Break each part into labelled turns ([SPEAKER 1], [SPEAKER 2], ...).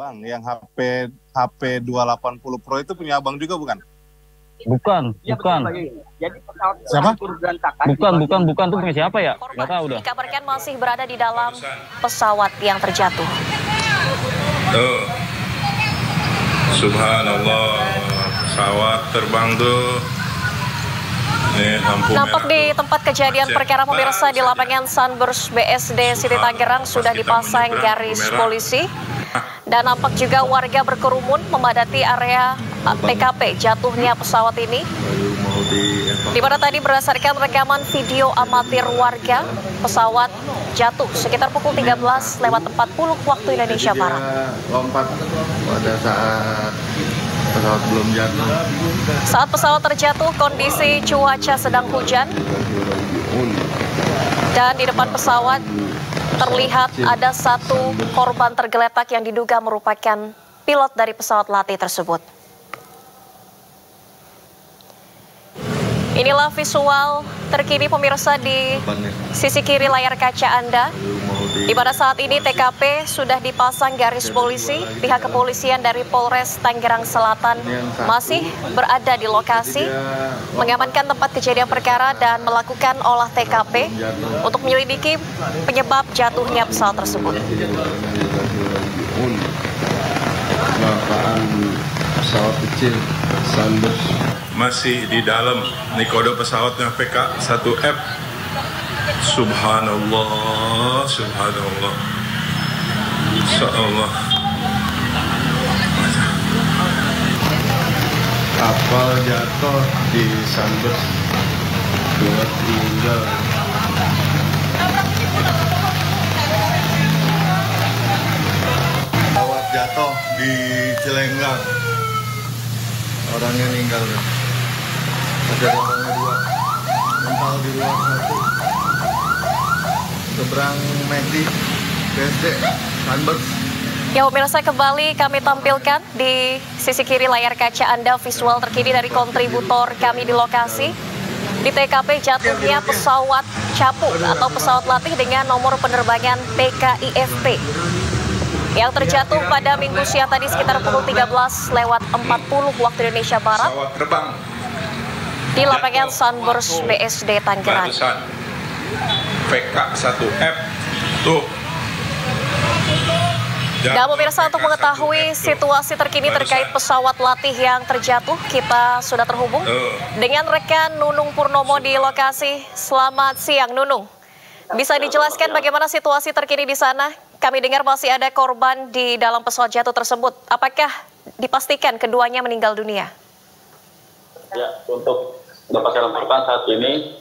[SPEAKER 1] Bang, yang HP 280 Pro itu punya Abang juga bukan?
[SPEAKER 2] Bukan.
[SPEAKER 3] Jadi pesawat
[SPEAKER 1] siapa?
[SPEAKER 2] Bukan tuh punya siapa ya? Nggak tahu dah.
[SPEAKER 4] Dikabarkan masih berada di dalam pesawat yang terjatuh.
[SPEAKER 5] Tuh. Subhanallah, pesawat terbang tuh.
[SPEAKER 4] Nampak di tempat kejadian perkara pemirsa di lapangan Sunburst BSD City Tangerang sudah dipasang garis polisi. Dan nampak juga warga berkerumun memadati area TKP jatuhnya pesawat ini. Di mana tadi berdasarkan rekaman video amatir warga, pesawat jatuh sekitar pukul 13.40 waktu Indonesia Barat.
[SPEAKER 6] Lompat pada saat pesawat belum jatuh.
[SPEAKER 4] Saat pesawat terjatuh, kondisi cuaca sedang hujan. Dan di depan pesawat terlihat ada satu korban tergeletak yang diduga merupakan pilot dari pesawat latih tersebut. Inilah visual terkini pemirsa di sisi kiri layar kaca Anda. Di mana saat ini TKP sudah dipasang garis polisi, pihak kepolisian dari Polres Tangerang Selatan masih berada di lokasi, mengamankan tempat kejadian perkara dan melakukan olah TKP untuk menyelidiki penyebab jatuhnya pesawat tersebut.
[SPEAKER 6] Pesawat kecil Sunburst
[SPEAKER 5] Masih di dalam. Ini kode pesawatnya PK1F. Subhanallah, subhanallah. Insyaallah.
[SPEAKER 6] kapal jatuh di Sunburst, 2 meninggal. Pesawat jatuh di Cilenggang, orangnya meninggal. Ada orangnya 2, mental di luar 1. Seberang Medi, BSD, Sunburst.
[SPEAKER 4] Ya pemirsa, kembali kami tampilkan di sisi kiri layar kaca Anda visual terkini dari kontributor kami di lokasi. Di TKP jatuhnya pesawat Capu atau pesawat latih dengan nomor penerbangan PKIFP yang terjatuh pada Minggu siang tadi sekitar pukul 13.40 waktu Indonesia Barat di lapangan Sunburst BSD Tangerang.
[SPEAKER 5] PK1F tuh.
[SPEAKER 4] Dan pemirsa, untuk mengetahui situasi terkini terkait pesawat latih yang terjatuh, kita sudah terhubung dengan rekan Nunung Purnomo di lokasi. Selamat siang Nunung. Bisa dijelaskan bagaimana situasi terkini di sana? Kami dengar masih ada korban di dalam pesawat jatuh tersebut. Apakah dipastikan keduanya meninggal dunia?
[SPEAKER 7] Ya, untuk dapat saya laporkan saat ini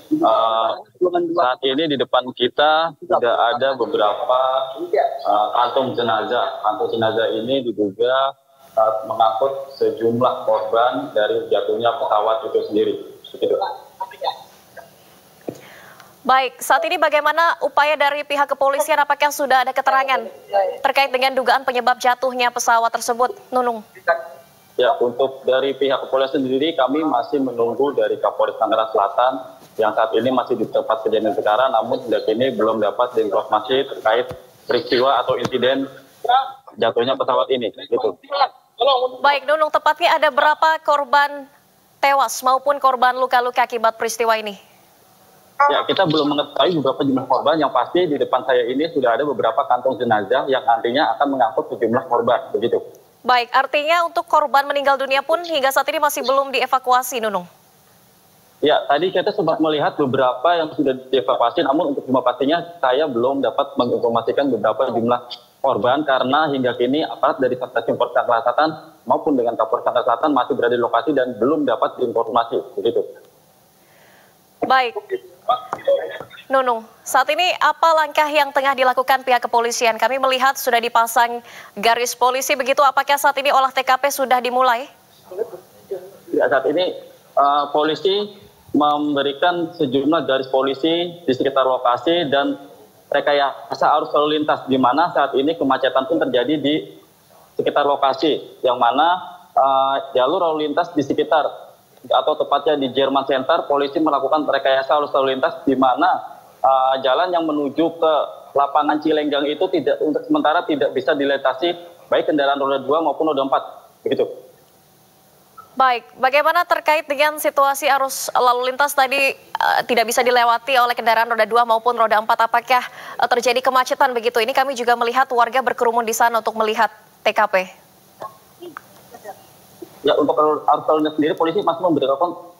[SPEAKER 7] di depan kita sudah ada beberapa kantung jenazah. Kantung jenazah ini diduga mengangkut sejumlah korban dari jatuhnya pesawat itu sendiri. Begitu.
[SPEAKER 4] Baik, saat ini bagaimana upaya dari pihak kepolisian? Apakah sudah ada keterangan terkait dengan dugaan penyebab jatuhnya pesawat tersebut, Nunung?
[SPEAKER 7] Ya, untuk dari pihak kepolisian sendiri kami masih menunggu dari Kapolres Tangerang Selatan yang saat ini masih di tempat kejadian perkara, namun hingga kini belum dapat informasi terkait peristiwa atau insiden jatuhnya pesawat ini. Gitu.
[SPEAKER 4] Baik, Nunung, tepatnya ada berapa korban tewas maupun korban luka-luka akibat peristiwa ini?
[SPEAKER 7] Ya, kita belum mengetahui beberapa jumlah korban. Yang pasti di depan saya ini sudah ada beberapa kantong jenazah yang nantinya akan mengangkut sejumlah korban. Begitu.
[SPEAKER 4] Baik, artinya untuk korban meninggal dunia pun hingga saat ini masih belum dievakuasi, Nunung?
[SPEAKER 7] Ya, tadi kita sempat melihat beberapa yang sudah dievakuasi, namun untuk jumlah pastinya saya belum dapat menginformasikan beberapa jumlah korban karena hingga kini aparat dari Stasiun Polres Tangerang Selatan maupun dengan Kapolres Tangerang Selatan masih berada di lokasi dan belum dapat informasi. Begitu.
[SPEAKER 4] Baik. Nunung, saat ini apa langkah yang tengah dilakukan pihak kepolisian? Kami melihat sudah dipasang garis polisi, begitu apakah saat ini olah TKP sudah dimulai?
[SPEAKER 7] Ya, saat ini polisi memberikan sejumlah garis polisi di sekitar lokasi dan rekayasa arus lalu lintas, di mana saat ini kemacetan pun terjadi di sekitar lokasi, yang mana jalur lalu lintas di sekitar atau tepatnya di Jerman Center, polisi melakukan rekayasa arus lalu lintas di mana jalan yang menuju ke lapangan Cilenggang itu untuk sementara tidak bisa dilintasi baik kendaraan roda 2 maupun roda 4, begitu.
[SPEAKER 4] Baik, bagaimana terkait dengan situasi arus lalu lintas tadi tidak bisa dilewati oleh kendaraan roda 2 maupun roda 4, apakah terjadi kemacetan begitu? Ini kami juga melihat warga berkerumun di sana untuk melihat TKP.
[SPEAKER 7] Ya, untuk arus lalu lintas sendiri, polisi masih memberlakukan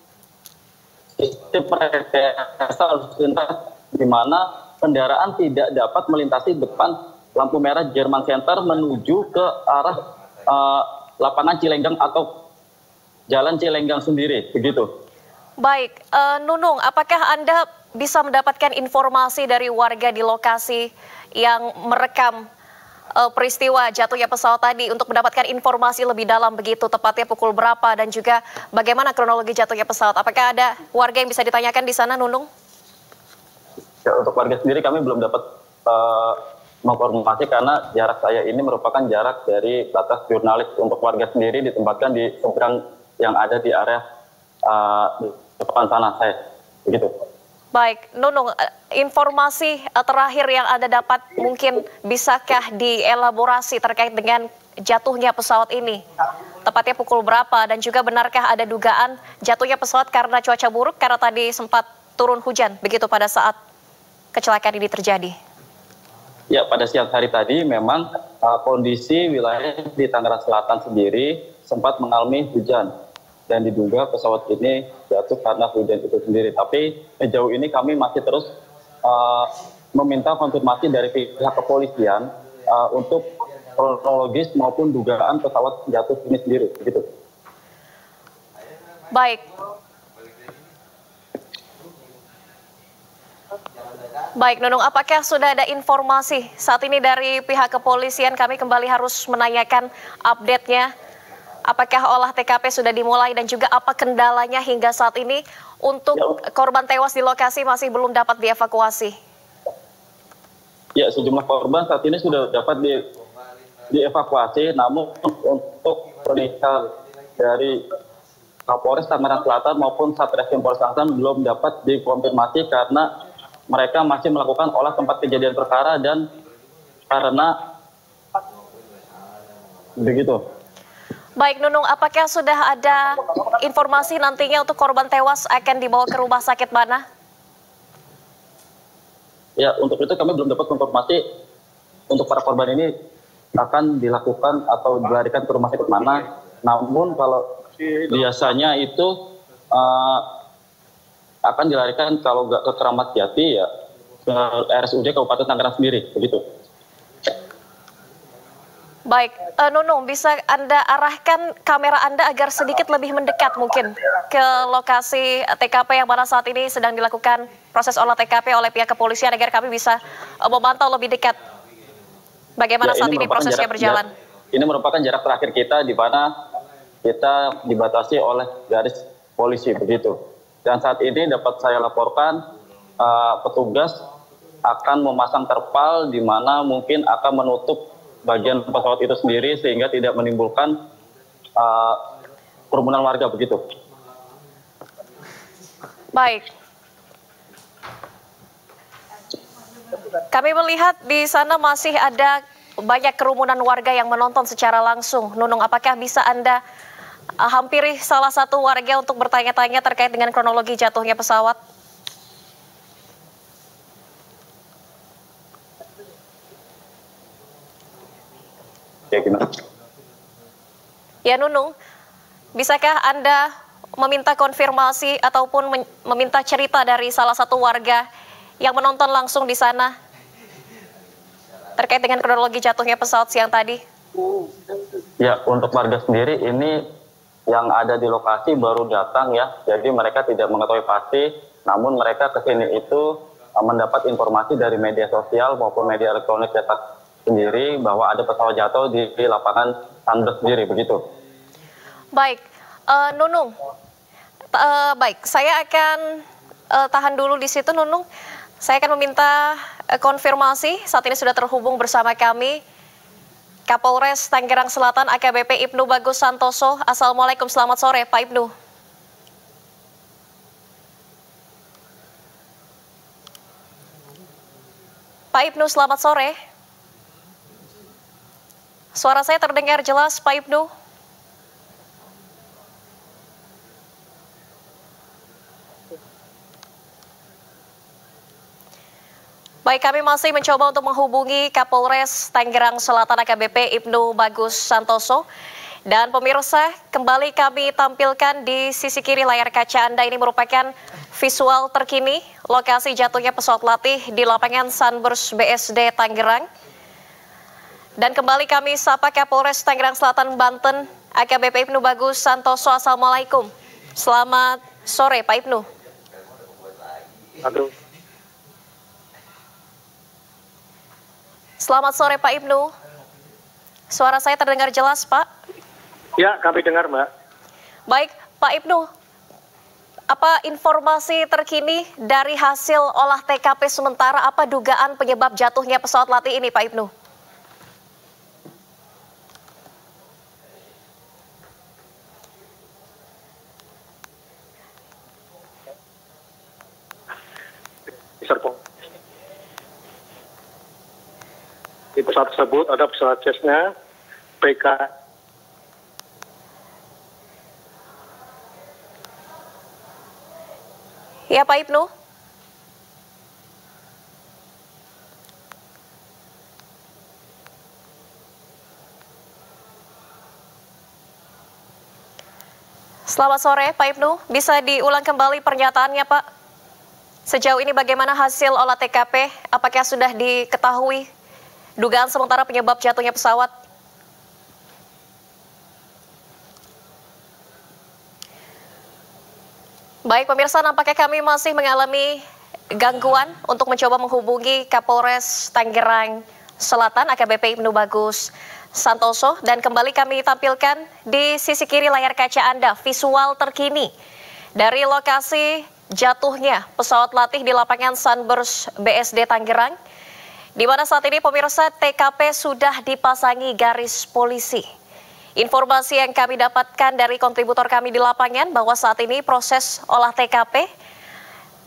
[SPEAKER 7] sistem rekayasa arus lintas di mana kendaraan tidak dapat melintasi depan lampu merah Jerman Center menuju ke arah lapangan Cilenggang atau Jalan Cilenggang sendiri, begitu.
[SPEAKER 4] Baik, Nunung, apakah Anda bisa mendapatkan informasi dari warga di lokasi yang merekam peristiwa jatuhnya pesawat tadi untuk mendapatkan informasi lebih dalam begitu, tepatnya pukul berapa dan juga bagaimana kronologi jatuhnya pesawat? Apakah ada warga yang bisa ditanyakan di sana, Nunung?
[SPEAKER 7] Ya, untuk warga sendiri kami belum dapat mengkonfirmasi karena jarak saya ini merupakan jarak dari batas jurnalis. Untuk warga sendiri ditempatkan di seberang yang ada di area di depan sana saya, begitu.
[SPEAKER 4] Baik, Nunung, informasi terakhir yang Anda dapat mungkin bisakah dielaborasi terkait dengan jatuhnya pesawat ini? Tepatnya pukul berapa dan juga benarkah ada dugaan jatuhnya pesawat karena cuaca buruk karena tadi sempat turun hujan begitu pada saat kecelakaan ini terjadi?
[SPEAKER 7] Ya, pada siang hari tadi memang kondisi wilayah di Tangerang Selatan sendiri sempat mengalami hujan dan diduga pesawat ini jatuh karena hujan itu sendiri. Tapi sejauh ini kami masih terus meminta konfirmasi dari pihak kepolisian untuk kronologis maupun dugaan pesawat jatuh ini sendiri, begitu.
[SPEAKER 4] Baik. Baik, Nunung, apakah sudah ada informasi saat ini dari pihak kepolisian? Kami kembali harus menanyakan update-nya. Apakah olah TKP sudah dimulai dan juga apa kendalanya hingga saat ini untuk korban tewas di lokasi masih belum dapat dievakuasi?
[SPEAKER 7] Ya, sejumlah korban saat ini sudah dapat dievakuasi, namun untuk perihal dari Kapolres Tangerang Selatan maupun Satreskrim Polres Tangerang belum dapat dikonfirmasi karena mereka masih melakukan olah tempat kejadian perkara dan karena begitu.
[SPEAKER 4] Baik, Nunung, apakah sudah ada informasi nantinya untuk korban tewas akan dibawa ke rumah sakit mana?
[SPEAKER 7] Ya, untuk itu kami belum dapat konfirmasi untuk para korban ini akan dilakukan atau dilarikan ke rumah sakit mana. Namun kalau biasanya itu akan dilarikan kalau nggak ke Keramat Jati ya ke RSUD Kabupaten Tangerang sendiri, begitu.
[SPEAKER 4] Baik, Nunung, bisa Anda arahkan kamera Anda agar sedikit lebih mendekat mungkin ke lokasi TKP yang pada saat ini sedang dilakukan proses olah TKP oleh pihak kepolisian agar kami bisa memantau lebih dekat bagaimana saat ini prosesnya berjalan.
[SPEAKER 7] Ini merupakan jarak terakhir kita di mana kita dibatasi oleh garis polisi, begitu. Dan saat ini dapat saya laporkan petugas akan memasang terpal di mana mungkin akan menutup bagian pesawat itu sendiri sehingga tidak menimbulkan kerumunan warga, begitu.
[SPEAKER 4] Baik. Kami melihat di sana masih ada banyak kerumunan warga yang menonton secara langsung. Nunung, apakah bisa Anda hampiri salah satu warga untuk bertanya-tanya terkait dengan kronologi jatuhnya pesawat?
[SPEAKER 7] Ya, gimana?
[SPEAKER 4] Ya, Nunung, bisakah Anda meminta konfirmasi ataupun meminta cerita dari salah satu warga yang menonton langsung di sana terkait dengan kronologi jatuhnya pesawat siang tadi?
[SPEAKER 7] Ya, untuk warga sendiri ini yang ada di lokasi baru datang ya, jadi mereka tidak mengetahui pasti, namun mereka kesini itu mendapat informasi dari media sosial maupun media elektronik cetak sendiri bahwa ada pesawat jatuh di lapangan Sanders sendiri, begitu.
[SPEAKER 4] Baik, Nunung, baik, saya akan tahan dulu di situ, Nunung. Saya akan meminta konfirmasi, saat ini sudah terhubung bersama kami Kapolres Tangerang Selatan AKBP Ibnu Bagus Santoso. Assalamualaikum, selamat sore Pak Ibnu. Pak Ibnu, selamat sore. Suara saya terdengar jelas, Pak Ibnu? Baik, kami masih mencoba untuk menghubungi Kapolres Tangerang Selatan AKBP Ibnu Bagus Santoso. Dan pemirsa, kembali kami tampilkan di sisi kiri layar kaca Anda. Ini merupakan visual terkini lokasi jatuhnya pesawat latih di lapangan Sunburst BSD Tangerang. Dan kembali kami sapa Kapolres Tangerang Selatan Banten AKBP Ibnu Bagus Santoso. Assalamualaikum. Selamat sore Pak Ibnu.
[SPEAKER 8] Aduh.
[SPEAKER 4] Selamat sore Pak Ibnu. Suara saya terdengar jelas Pak?
[SPEAKER 8] Ya, kami dengar Mbak.
[SPEAKER 4] Baik Pak Ibnu, apa informasi terkini dari hasil olah TKP sementara, apa dugaan penyebab jatuhnya pesawat latih ini Pak Ibnu?
[SPEAKER 8] Serpong. Di pesawat tersebut ada pesawat Cessna PK.
[SPEAKER 4] Ya Pak Ibnu. Selamat sore Pak Ibnu, bisa diulang kembali pernyataannya Pak? Sejauh ini bagaimana hasil olah TKP? Apakah sudah diketahui dugaan sementara penyebab jatuhnya pesawat? Baik pemirsa, nampaknya kami masih mengalami gangguan untuk mencoba menghubungi Kapolres Tangerang Selatan AKBP Ibnu Bagus Santoso. Dan kembali kami tampilkan di sisi kiri layar kaca Anda visual terkini dari lokasi jatuhnya pesawat latih di lapangan Sunburst BSD Tangerang, di mana saat ini pemirsa TKP sudah dipasangi garis polisi. Informasi yang kami dapatkan dari kontributor kami di lapangan bahwa saat ini proses olah TKP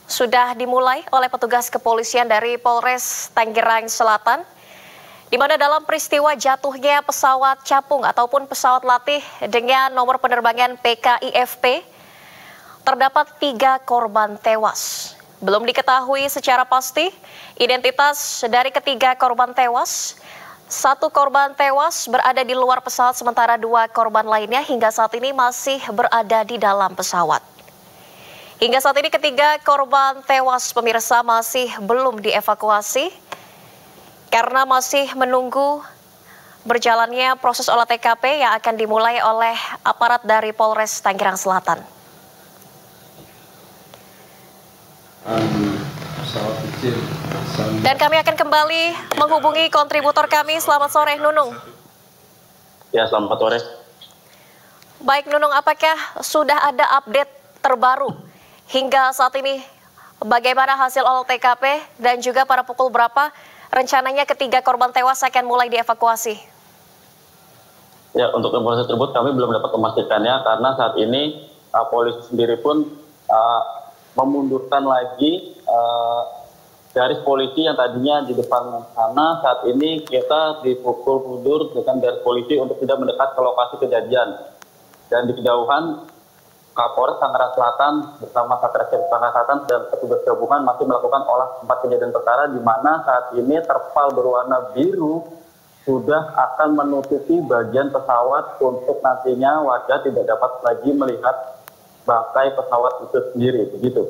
[SPEAKER 4] sudah dimulai oleh petugas kepolisian dari Polres Tangerang Selatan, di mana dalam peristiwa jatuhnya pesawat capung ataupun pesawat latih dengan nomor penerbangan PKIFP, terdapat 3 korban tewas. Belum diketahui secara pasti identitas dari ketiga korban tewas. 1 korban tewas berada di luar pesawat, sementara 2 korban lainnya hingga saat ini masih berada di dalam pesawat. Hingga saat ini ketiga korban tewas pemirsa masih belum dievakuasi karena masih menunggu berjalannya proses olah TKP yang akan dimulai oleh aparat dari Polres Tangerang Selatan. Dan kami akan kembali menghubungi kontributor kami. Selamat sore Nunung.
[SPEAKER 7] Ya, selamat sore.
[SPEAKER 4] Baik Nunung, apakah sudah ada update terbaru hingga saat ini? Bagaimana hasil olah TKP dan juga pada pukul berapa rencananya ketiga korban tewas akan mulai dievakuasi?
[SPEAKER 7] Ya, untuk informasi tersebut kami belum dapat memastikannya karena saat ini polisi sendiri pun memundurkan lagi garis polisi yang tadinya di depan sana. Saat ini kita dipukul mundur dengan garis polisi untuk tidak mendekat ke lokasi kejadian. Dan di kejauhan Kapolres Tangerang Selatan bersama Satreskrim Tangerang Selatan dan petugas gabungan masih melakukan olah tempat kejadian perkara, di mana saat ini terpal berwarna biru sudah akan menutupi bagian pesawat untuk nantinya warga tidak dapat lagi melihat bangkai pesawat itu sendiri, begitu.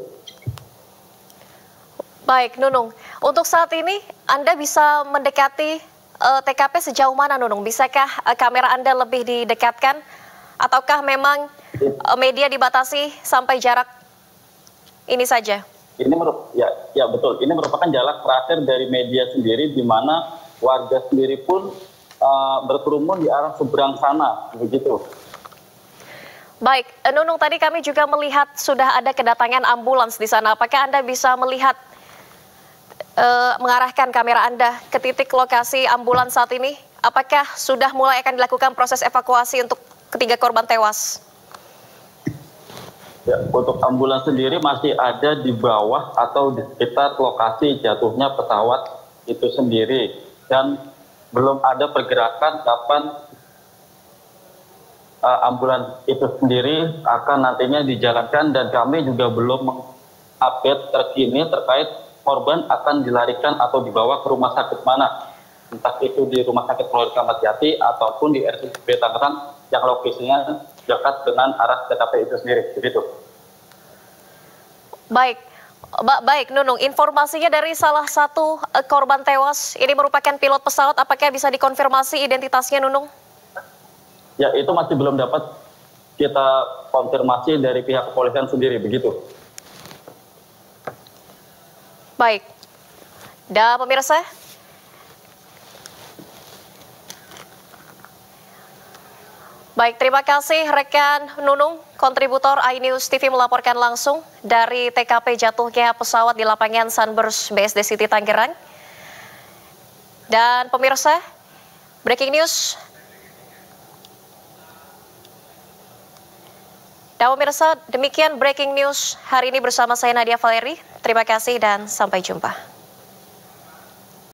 [SPEAKER 4] Baik Nunung, untuk saat ini Anda bisa mendekati TKP sejauh mana Nunung? Bisakah kamera Anda lebih didekatkan ataukah memang media dibatasi sampai jarak ini saja?
[SPEAKER 7] Ini ya betul. Ini merupakan jarak terakhir dari media sendiri, di mana warga sendiri pun berkerumun di arah seberang sana, begitu.
[SPEAKER 4] Baik, Nunung, tadi kami juga melihat sudah ada kedatangan ambulans di sana. Apakah Anda bisa melihat mengarahkan kamera Anda ke titik lokasi ambulans saat ini? Apakah sudah mulai akan dilakukan proses evakuasi untuk ketiga korban tewas?
[SPEAKER 7] Ya, untuk ambulans sendiri masih ada di bawah atau di sekitar lokasi jatuhnya pesawat itu sendiri. Dan belum ada pergerakan kapan ambulans itu sendiri akan nantinya dijalankan, dan kami juga belum mengupdate terkini terkait korban akan dilarikan atau dibawa ke rumah sakit mana, entah itu di Rumah Sakit Polri Kramat Jati ataupun di RSUD Tangerang yang lokasinya dekat dengan arah TKP itu sendiri, begitu.
[SPEAKER 4] Baik, Nunung, informasinya dari salah satu korban tewas ini merupakan pilot pesawat, apakah bisa dikonfirmasi identitasnya, Nunung?
[SPEAKER 7] Ya, itu masih belum dapat kita konfirmasi dari pihak kepolisian sendiri, begitu.
[SPEAKER 4] Baik. Dan pemirsa, baik, terima kasih rekan Nunung, kontributor iNews TV melaporkan langsung dari TKP jatuhnya pesawat di lapangan Sunburst BSD City Tangerang. Dan pemirsa, breaking news. Dan pemirsa, demikian breaking news hari ini bersama saya Nadia Valeri. Terima kasih dan sampai jumpa.